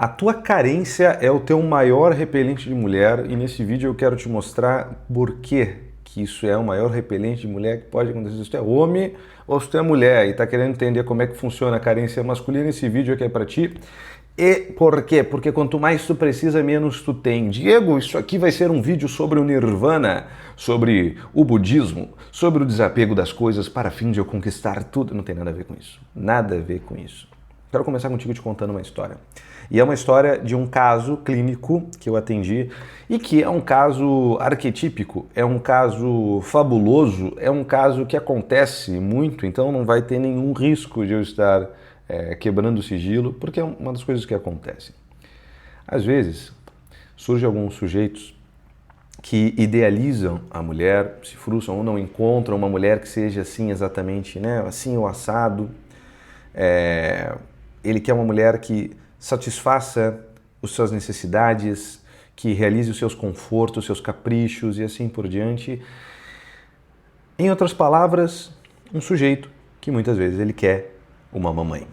A tua carência é o teu maior repelente de mulher e nesse vídeo eu quero te mostrar por que isso é o maior repelente de mulher que pode acontecer se tu é homem ou se tu é mulher e tá querendo entender como é que funciona a carência masculina. Esse vídeo aqui é pra ti. E por quê? Porque quanto mais tu precisa, menos tu tem. Diego, isso aqui vai ser um vídeo sobre o Nirvana, sobre o budismo, sobre o desapego das coisas para fim de eu conquistar tudo. Não tem nada a ver com isso. Nada a ver com isso. Quero começar contigo te contando uma história. E é uma história de um caso clínico que eu atendi e que é um caso arquetípico, é um caso fabuloso, é um caso que acontece muito, então não vai ter nenhum risco de eu estar quebrando o sigilo, porque é uma das coisas que acontece. Às vezes, surgem alguns sujeitos que idealizam a mulher, se frustram ou não encontram uma mulher que seja assim exatamente, né, assim o assado. Ele quer uma mulher que satisfaça as suas necessidades, que realize os seus confortos, os seus caprichos e assim por diante. Em outras palavras, um sujeito que muitas vezes ele quer uma mamãe.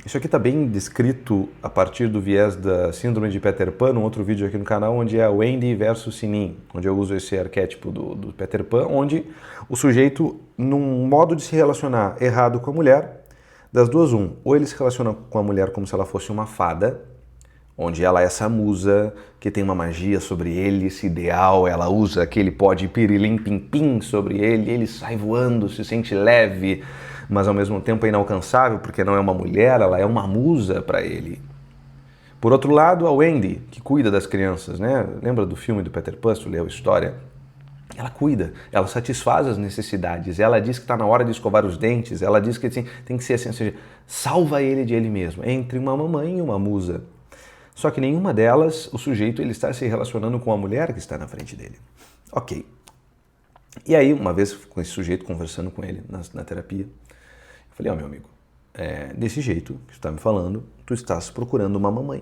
Isso aqui está bem descrito a partir do viés da síndrome de Peter Pan, um outro vídeo aqui no canal, onde é a Wendy versus Sinin, onde eu uso esse arquétipo do Peter Pan, onde o sujeito, num modo de se relacionar errado com a mulher, das duas, ou ele se relaciona com a mulher como se ela fosse uma fada, onde ela é essa musa que tem uma magia sobre ele, esse ideal, ela usa aquele pó de pirilim-pim-pim sobre ele sai voando, se sente leve, mas ao mesmo tempo é inalcançável, porque não é uma mulher, ela é uma musa para ele. Por outro lado, a Wendy, que cuida das crianças, né? Lembra do filme do Peter Pan, tu leu a história? Ela cuida, ela satisfaz as necessidades, ela diz que está na hora de escovar os dentes, ela diz que assim, tem que ser assim, ou seja, salva ele de ele mesmo, entre uma mamãe e uma musa. Só que nenhuma delas, o sujeito ele está se relacionando com a mulher que está na frente dele. Ok. E aí, uma vez com esse sujeito, conversando com ele na terapia, eu falei, meu amigo, desse jeito que tu está me falando, tu estás procurando uma mamãe,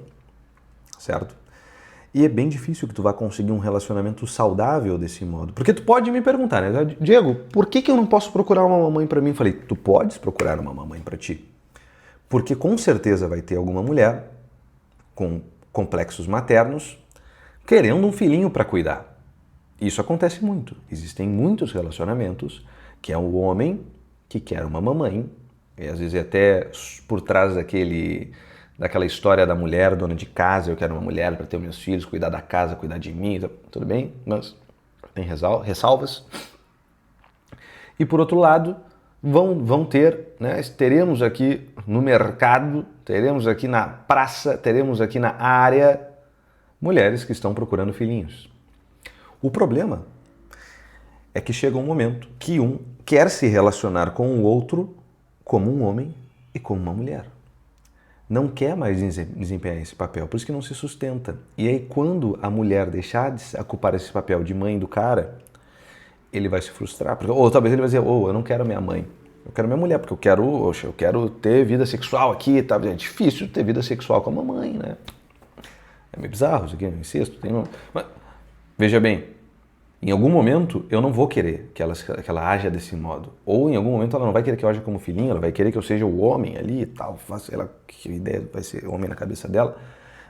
certo? E é bem difícil que tu vá conseguir um relacionamento saudável desse modo. Porque tu pode me perguntar, né? Diego, por que eu não posso procurar uma mamãe para mim? Eu falei, tu podes procurar uma mamãe para ti. Porque com certeza vai ter alguma mulher com complexos maternos querendo um filhinho para cuidar. Isso acontece muito. Existem muitos relacionamentos que é o homem que quer uma mamãe, e às vezes até por trás daquela história da mulher, dona de casa, eu quero uma mulher para ter meus filhos, cuidar da casa, cuidar de mim, tudo bem, mas tem ressalvas. E por outro lado, vão ter, né, teremos aqui no mercado, teremos aqui na praça, teremos aqui na área, mulheres que estão procurando filhinhos. O problema é que chega um momento que um quer se relacionar com o outro como um homem e como uma mulher. Não quer mais desempenhar esse papel, por isso que não se sustenta. E aí quando a mulher deixar de ocupar esse papel de mãe do cara, ele vai se frustrar. Ou talvez ele vai dizer, eu não quero minha mãe, eu quero minha mulher, porque eu quero ter vida sexual aqui, tá? É difícil ter vida sexual com a mamãe, né? É meio bizarro isso aqui, eu insisto. Mas, veja bem, em algum momento eu não vou querer que ela haja desse modo. Ou em algum momento ela não vai querer que eu haja como filhinho, ela vai querer que eu seja o homem ali e tal, sei lá que ideia vai ser homem na cabeça dela,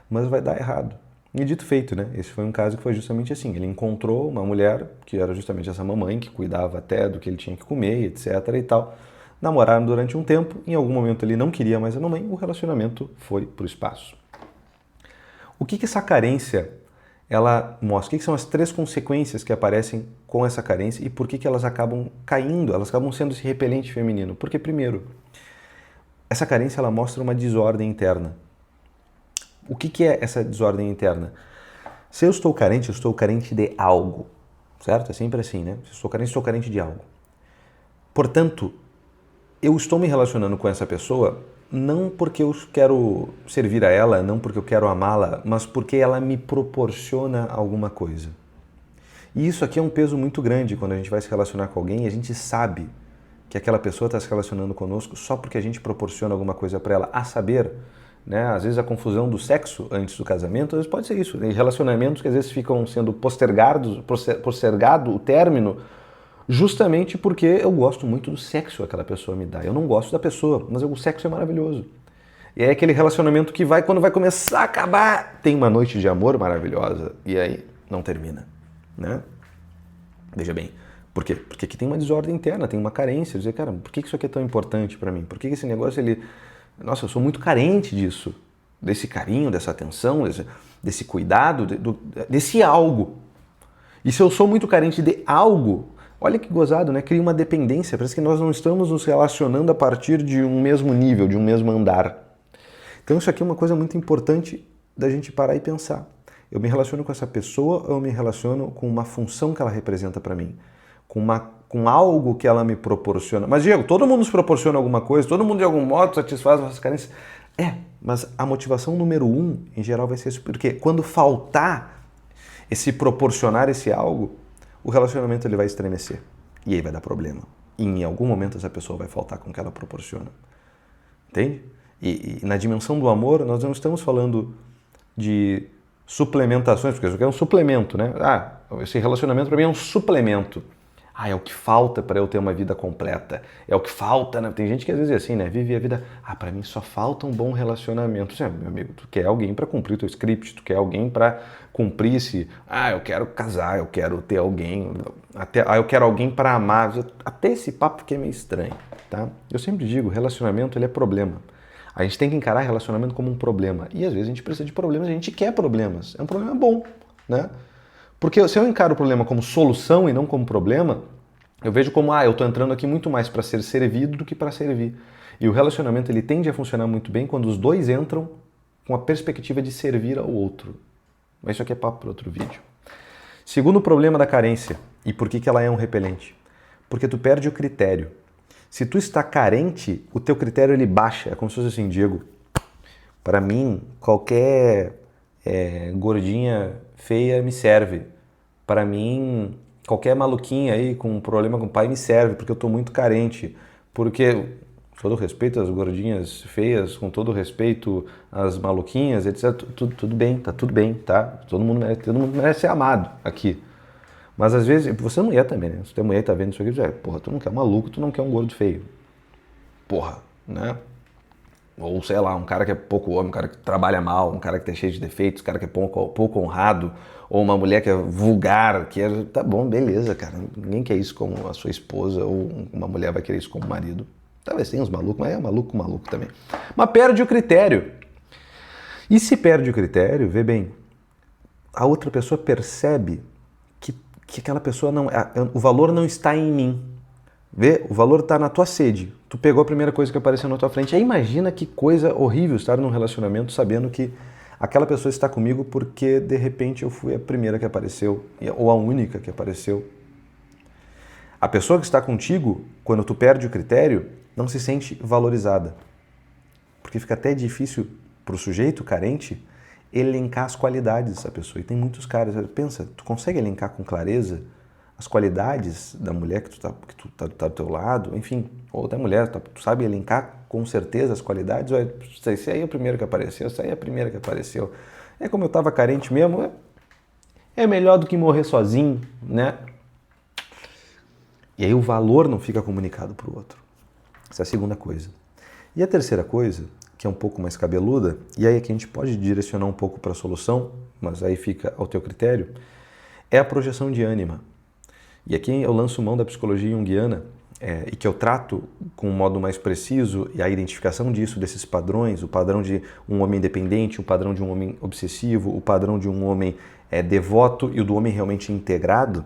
mas vai dar errado. E dito feito, né? Esse foi um caso que foi justamente assim. Ele encontrou uma mulher que era justamente essa mamãe, que cuidava até do que ele tinha que comer, etc e tal. Namoraram durante um tempo, em algum momento ele não queria mais a mamãe, o relacionamento foi pro espaço. O que essa carência ela mostra? O que são as 3 consequências que aparecem com essa carência e por que elas acabam caindo, elas acabam sendo esse repelente feminino? Porque, primeiro, essa carência ela mostra uma desordem interna. O que é essa desordem interna? Se eu estou carente de algo, certo? É sempre assim, né? Se eu estou carente de algo. Portanto, eu estou me relacionando com essa pessoa não porque eu quero servir a ela, não porque eu quero amá-la, mas porque ela me proporciona alguma coisa. E isso aqui é um peso muito grande quando a gente vai se relacionar com alguém e a gente sabe que aquela pessoa está se relacionando conosco só porque a gente proporciona alguma coisa para ela, a saber, né? Às vezes a confusão do sexo antes do casamento, às vezes pode ser isso, tem relacionamentos que às vezes ficam sendo postergado o término, justamente porque eu gosto muito do sexo que aquela pessoa me dá. Eu não gosto da pessoa, mas o sexo é maravilhoso. E é aquele relacionamento que vai, quando vai começar a acabar, tem uma noite de amor maravilhosa e aí não termina, né? Veja bem, por quê? Porque aqui tem uma desordem interna, tem uma carência. Dizer, cara, por que isso aqui é tão importante para mim? Por que esse negócio, ele... Nossa, eu sou muito carente disso. Desse carinho, dessa atenção, desse cuidado, desse algo. E se eu sou muito carente de algo, olha que gozado, né? Cria uma dependência. Parece que nós não estamos nos relacionando a partir de um mesmo nível, de um mesmo andar. Então isso aqui é uma coisa muito importante da gente parar e pensar. Eu me relaciono com essa pessoa ou eu me relaciono com uma função que ela representa para mim? Com algo que ela me proporciona? Mas, Diego, todo mundo nos proporciona alguma coisa, todo mundo de algum modo satisfaz nossas carências. Mas a motivação número 1, em geral, vai ser isso. Porque quando faltar esse proporcionar esse algo, o relacionamento ele vai estremecer. E aí vai dar problema. E em algum momento essa pessoa vai faltar com o que ela proporciona. Entende? E na dimensão do amor, nós não estamos falando de suplementações, porque isso aqui é um suplemento, né? Esse relacionamento para mim é um suplemento. É o que falta para eu ter uma vida completa. É o que falta, né? Tem gente que às vezes é assim, né? Vive a vida... para mim só falta um bom relacionamento. Meu amigo, tu quer alguém para cumprir o teu script, tu quer alguém para cumprir esse... eu quero casar, eu quero ter alguém... eu quero alguém para amar. Até esse papo que é meio estranho, tá? Eu sempre digo, relacionamento ele é problema. A gente tem que encarar relacionamento como um problema. E às vezes a gente precisa de problemas, a gente quer problemas. É um problema bom, né? Porque se eu encaro o problema como solução e não como problema, eu vejo como, eu estou entrando aqui muito mais para ser servido do que para servir. E o relacionamento ele tende a funcionar muito bem quando os dois entram com a perspectiva de servir ao outro. Mas isso aqui é papo para outro vídeo. Segundo problema da carência, e por que ela é um repelente? Porque tu perde o critério. Se tu está carente, o teu critério ele baixa. É como se fosse assim, Diego, para mim, qualquer gordinha feia me serve. Para mim, qualquer maluquinha aí com um problema com o pai me serve, porque eu estou muito carente. Porque, com todo respeito às gordinhas feias, com todo respeito às maluquinhas, etc. Tudo bem, tá tudo bem, tá? Todo mundo merece ser amado aqui. Mas às vezes, você é mulher também, né? Se tu é mulher e tá vendo isso aqui, porra, tu não quer um maluco, tu não quer um gordo feio. Porra, né? Ou sei lá, um cara que é pouco homem, um cara que trabalha mal, um cara que tá cheio de defeitos, um cara que é pouco honrado, ou uma mulher que é vulgar, que é... Tá bom, beleza, cara. Ninguém quer isso como a sua esposa, ou uma mulher vai querer isso como marido. Talvez tenha uns malucos, mas é maluco também. Mas perde o critério. E se perde o critério, vê bem, a outra pessoa percebe que aquela pessoa não... O valor não está em mim. Vê? O valor está na tua sede. Tu pegou a primeira coisa que apareceu na tua frente. Aí imagina que coisa horrível estar num relacionamento sabendo que aquela pessoa está comigo porque de repente eu fui a primeira que apareceu, ou a única que apareceu. A pessoa que está contigo, quando tu perde o critério, não se sente valorizada. Porque fica até difícil para o sujeito carente elencar as qualidades dessa pessoa. E tem muitos caras, pensa, tu consegue elencar com clareza as qualidades da mulher que tu tá do teu lado, enfim, ou da mulher, tu sabe elencar com certeza as qualidades, esse aí é o primeiro que apareceu, essa aí é a primeira que apareceu. É como eu tava carente mesmo, é melhor do que morrer sozinho, né? E aí o valor não fica comunicado pro outro. Essa é a segunda coisa. E a terceira coisa, que é um pouco mais cabeluda, e aí é que a gente pode direcionar um pouco para a solução, mas aí fica ao teu critério, é a projeção de ânima. E aqui eu lanço mão da psicologia junguiana e que eu trato com um modo mais preciso e a identificação disso, desses padrões, o padrão de um homem independente, o padrão de um homem obsessivo, o padrão de um homem devoto e o do homem realmente integrado,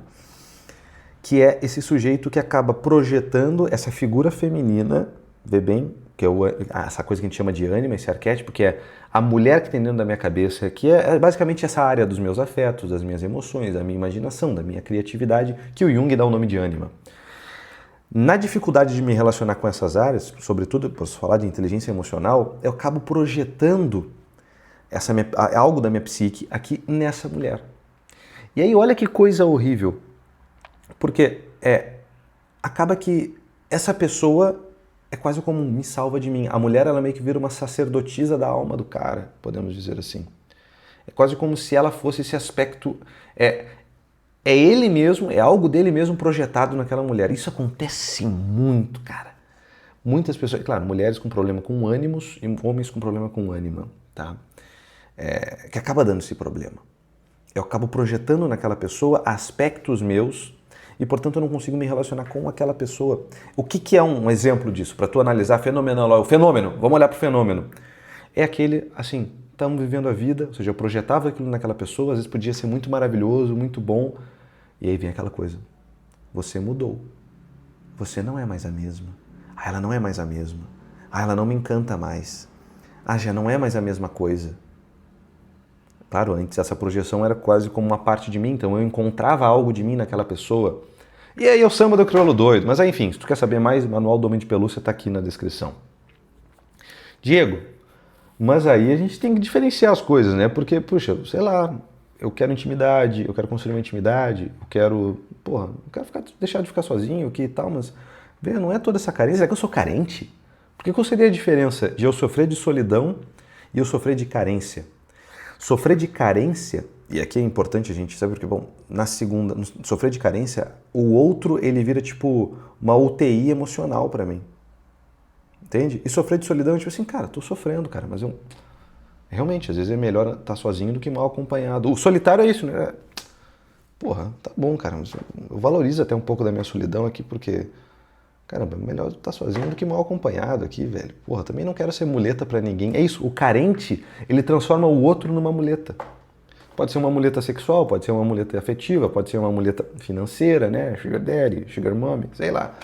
que é esse sujeito que acaba projetando essa figura feminina, vê bem, que é essa coisa que a gente chama de ânima, esse arquétipo, que é a mulher que tem dentro da minha cabeça, que é basicamente essa área dos meus afetos, das minhas emoções, da minha imaginação, da minha criatividade, que o Jung dá o nome de ânima. Na dificuldade de me relacionar com essas áreas, sobretudo, posso falar de inteligência emocional, eu acabo projetando algo da minha psique aqui nessa mulher. E aí olha que coisa horrível, porque acaba que essa pessoa é quase como me salva de mim. A mulher, ela meio que vira uma sacerdotisa da alma do cara, podemos dizer assim. É quase como se ela fosse esse aspecto... É ele mesmo, é algo dele mesmo projetado naquela mulher. Isso acontece muito, cara. Muitas pessoas, claro, mulheres com problema com ânimos e homens com problema com ânima, tá? Que acaba dando esse problema. Eu acabo projetando naquela pessoa aspectos meus e, portanto, eu não consigo me relacionar com aquela pessoa. O que é um exemplo disso? Para tu analisar fenomenológico. O fenômeno, vamos olhar para o fenômeno. É aquele, assim, estamos vivendo a vida, ou seja, eu projetava aquilo naquela pessoa, às vezes podia ser muito maravilhoso, muito bom, e aí vem aquela coisa. Você mudou. Você não é mais a mesma. Ah, ela não é mais a mesma. Ah, ela não me encanta mais. Ah, já não é mais a mesma coisa. Claro, antes essa projeção era quase como uma parte de mim, então eu encontrava algo de mim naquela pessoa. E aí o samba do crioulo doido. Mas aí, enfim, se tu quer saber mais, o Manual do Homem de Pelúcia está aqui na descrição. Diego, mas aí a gente tem que diferenciar as coisas, né? Porque, puxa, sei lá, eu quero intimidade, eu quero construir uma intimidade, eu quero, eu quero deixar de ficar sozinho aqui e tal, mas, vê, não é toda essa carência, é que eu sou carente? Porque qual seria a diferença de eu sofrer de solidão e eu sofrer de carência? Sofrer de carência, e aqui é importante a gente saber, porque, bom, sofrer de carência, o outro, ele vira tipo uma UTI emocional pra mim. Entende? E sofrer de solidão é tipo assim, cara, tô sofrendo, cara, mas eu... Realmente, às vezes é melhor estar sozinho do que mal acompanhado. O solitário é isso, né? Porra, tá bom, cara, mas eu valorizo até um pouco da minha solidão aqui, porque... Caramba, melhor estar sozinho do que mal acompanhado aqui, velho. Porra, também não quero ser muleta pra ninguém. É isso, o carente, ele transforma o outro numa muleta. Pode ser uma muleta sexual, pode ser uma muleta afetiva, pode ser uma muleta financeira, né? Sugar daddy, sugar mommy, sei lá.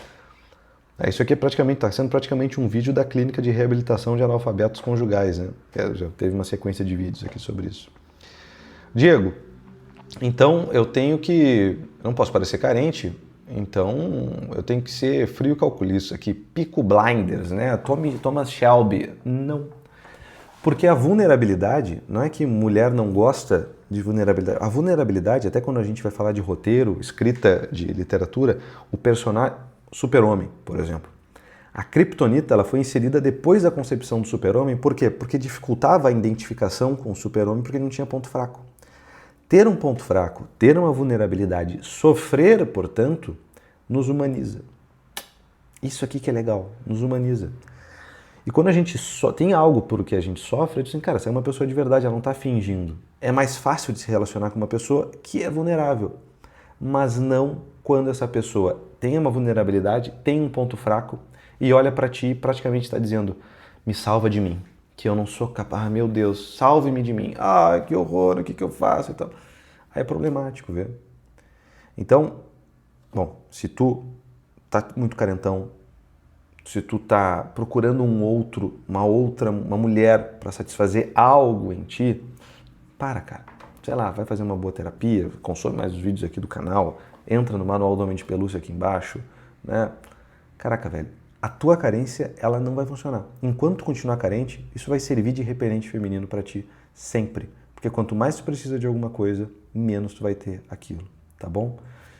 Isso aqui está sendo praticamente um vídeo da clínica de reabilitação de analfabetos conjugais, né? Já teve uma sequência de vídeos aqui sobre isso. Diego, então eu não posso parecer carente, então eu tenho que ser frio e calculista aqui, Pico Blinders, né? Thomas Shelby, não. Porque a vulnerabilidade, não é que mulher não gosta de vulnerabilidade. A vulnerabilidade, até quando a gente vai falar de roteiro, escrita de literatura, o personagem, Super-Homem, por exemplo. A Kryptonita ela foi inserida depois da concepção do Super-Homem, por quê? Porque dificultava a identificação com o Super-Homem porque ele não tinha ponto fraco. Ter um ponto fraco, ter uma vulnerabilidade, sofrer, portanto, nos humaniza. Isso aqui que é legal, nos humaniza. E quando a gente tem algo por que a gente sofre, eu digo assim, cara, você é uma pessoa de verdade, ela não está fingindo. É mais fácil de se relacionar com uma pessoa que é vulnerável, mas não quando essa pessoa tem uma vulnerabilidade, tem um ponto fraco e olha para ti e praticamente está dizendo, me salva de mim, que eu não sou capaz, ah, meu Deus, salve-me de mim, ah, que horror, o que eu faço e tal. Aí é problemático, vê? Então, bom, se tu tá muito carentão, se tu tá procurando uma mulher para satisfazer algo em ti, cara. Sei lá, vai fazer uma boa terapia, consome mais os vídeos aqui do canal, entra no Manual do Homem de Pelúcia aqui embaixo, né? Caraca, velho, a tua carência, ela não vai funcionar. Enquanto tu continuar carente, isso vai servir de repelente feminino para ti, sempre. Porque quanto mais tu precisa de alguma coisa, menos tu vai ter aquilo, tá bom?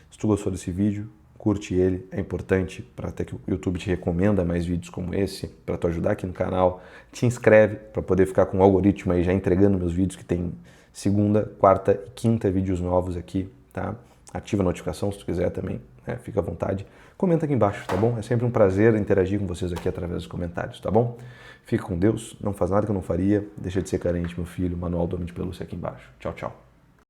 Se tu gostou desse vídeo, curte ele, é importante para até que o YouTube te recomenda mais vídeos como esse, para tu ajudar aqui no canal. Te inscreve para poder ficar com o algoritmo aí já entregando meus vídeos que tem segunda, quarta e quinta vídeos novos aqui, tá? Ativa a notificação se tu quiser também, né? Fica à vontade. Comenta aqui embaixo, tá bom? É sempre um prazer interagir com vocês aqui através dos comentários, tá bom? Fica com Deus, não faz nada que eu não faria, deixa de ser carente, meu filho, Manual do Homem de Pelúcia aqui embaixo. Tchau, tchau.